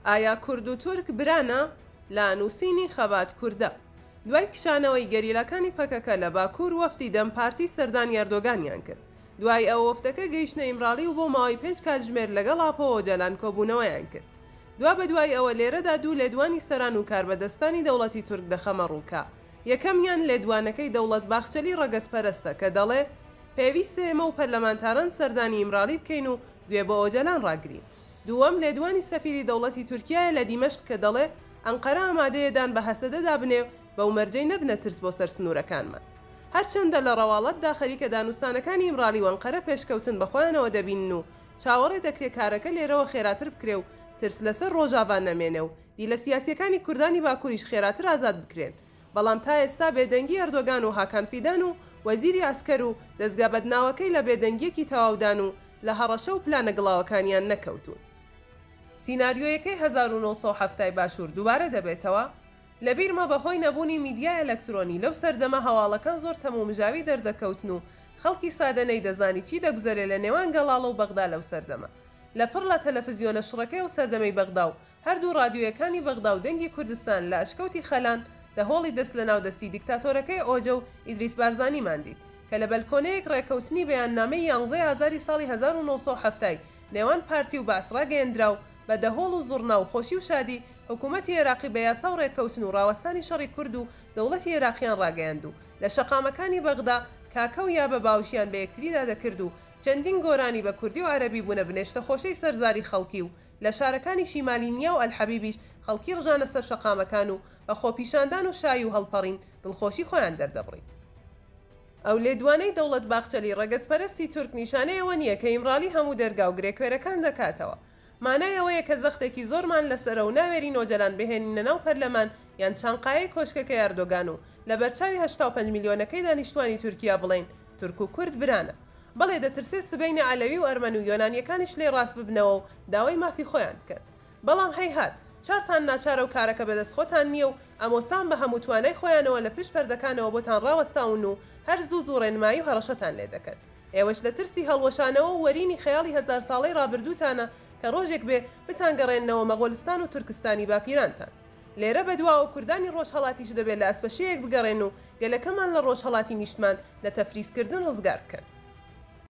ئایا کورد و تورک برانە لە نووسینی خەبات کووردە. دوای کشانەوەی گەریلەکانی پەکەکە لە باکوور وەفتی دەمپارتی سەردانی ئەردۆگانیان کرد. دوای ئەو وەفتەکە گەیشتە ئیمراڵی و بۆ ماوەی 5 کاتژمێر لەگەڵ ئاپۆ جەلان کۆبوونەوەیان کرد. دوا بە دوای ئەوە لێرەدا دوو لێدوانی سەران و کاربەدەستانی دەوڵەتی تورک دەخەمە ڕووکە. یەکەمیان لێدوانەکەی دەوڵەت باخچەلی ڕەگەزپەرستە کە دەڵێ پێویستە ئێمە و پەرلەمانتاران سەردانی ئیمراڵی بکەین و گوێ بە ئۆجەلان ڕاگرین. دووەم لێدوانی سەفیری دەوڵەتی تورکیایە لە دیمەشق کە دەڵێ ئەنقەرە ئامادەیەدان بە هەسەدەدا بنێ بە ومەرجەی نەبنە ترس بۆ سەر سنوورەکانمان. هەرچەندە لە ڕەواڵەتدا خەریکە دانوستانەکانی ئیمراڵی و ئەنقەرە پێشکەوتن بەخۆیانەوە دەبینن و چاوەڕێ دەکرێت کارەکە لێرەوە خێراتر بکرێ و ترس لەسەر ڕۆژاوان نەمێنێ و دی لە سیاسیەکانی کوردانی باکووریش خێراتر ئازاد بکرێن. بەڵام تا ئێستا بێدەنگی ئەردۆگان و هاکان فیدان و وەزیری ئاسکەر و دەستگا بەدناوەکەی لە بێدەنگیەکی تەواودان و لە هەڕەشە و پلانە گڵاوەکانیان نەکەوتون. سیناریۆیەکەی 1970 باشوور دووبارە دەبێتەوە. لەبیرمە بەهۆی نەبوونی میدیای ئەلەکترۆنی لەو سەردەمە هەواڵەکان زۆر تەمومژاوی دەردەکەوتن و خەڵکی سادەنەی دەزانی چی دەگوزارێت لە نێوان گەڵاڵە و بەغدا لەو سەردەمە. لە پڕ لە تەلەڤیزیۆنە شڕەکەی و سەردەمەی بەغدا و هەردوو ڕادیۆیەکانی بەغدا و دەنگی کوردستان لە ئەشکەوتی خەلان دەهۆڵی دەست لە ناو دەستی دیکتاتۆرەکەی ئۆجە و ئیدریس بارزانی ماندیت کە لە بەلکۆنەیەک ڕێکەوتنی بەیاننامەی 11 ئازاری ساڵی 1970 نێوان پارتی و باسڕا گەیەندرا و بە دەهۆڵ و زوڕنا و خۆشی و شادی حکوومەتی عێراقی بە یاسا و ڕێکەوتن و ڕاوەستانی شەڕی کورد و دەوڵەتی عێراقیان ڕاگەیاند و لە شەقامەکانی بەغدا کاکە و یا بە باوشیان بە یەکتریدا دەکرد و چەندین گۆرانی بە کوردی و عەرەبی بوونە بنێشتە خۆشەی سەرزاری خەڵکی و لە شارەکانی شیمالینیا و ئەلحەبیبیش خەڵکی ڕژانە سەر شەقامەکان و بە خۆپیشاندان و شای و هەڵپەڕین دڵخۆشی خۆیان دەردەبڕین. ئەو لێدوانەی دەوڵەت باخچەلی ڕەگەزپەرستی تورک نیشانەیەوە نییە کە ئیمراڵی هەموو دەرگا و گرێکوێرەکان دەکاتەوە. مانایەوەیە کە زەختێکی زۆرمان لەسەرە و ناوێرین ئۆجەلان بهێنینە ناو پەرلەمان یان چانقایەی کۆشکەکەی ئەردۆگان و لە بەرچاوی 85 میلیۆنەکەی دانیشتوانی تورکیا بڵێن تورک و کورد برانە. بەڵێ دەترسێ سبەینە عەلەوی و ئەرمەن و یۆنانیەکانیش لێ ڕاست ببنەوە و داوای مافی خۆیان بکەن. بەڵام هەیهات چارتان ناچارە و کارەکە بەدەست خۆتان نییە و ئەمۆسان بە هەموو توانای خۆیانەوە لە پشت پەردەکانەوە بۆتان ڕاوەستاون و هەر زوو ڕێنمایی و هەڕەشەتان لێ دەکەن. ئێوەش لە ترسی هەڵوەشانەوە و وەرینی خەیاڵی 1000 ساڵەی ڕابردووتانە کە ڕۆژێک بێ بتانگەڕێنەوە مەغۆلستان و تورکستانی باپیرانتان. لێرە بەدواوە کوردانی ڕۆژهەڵاتیش دەبێت لە ئەسپەشەیەک بگەڕێن و گەلەکەمان لە ڕۆژهەڵاتی نیشتمان لە تەفریزکردن ڕزگار بکەن.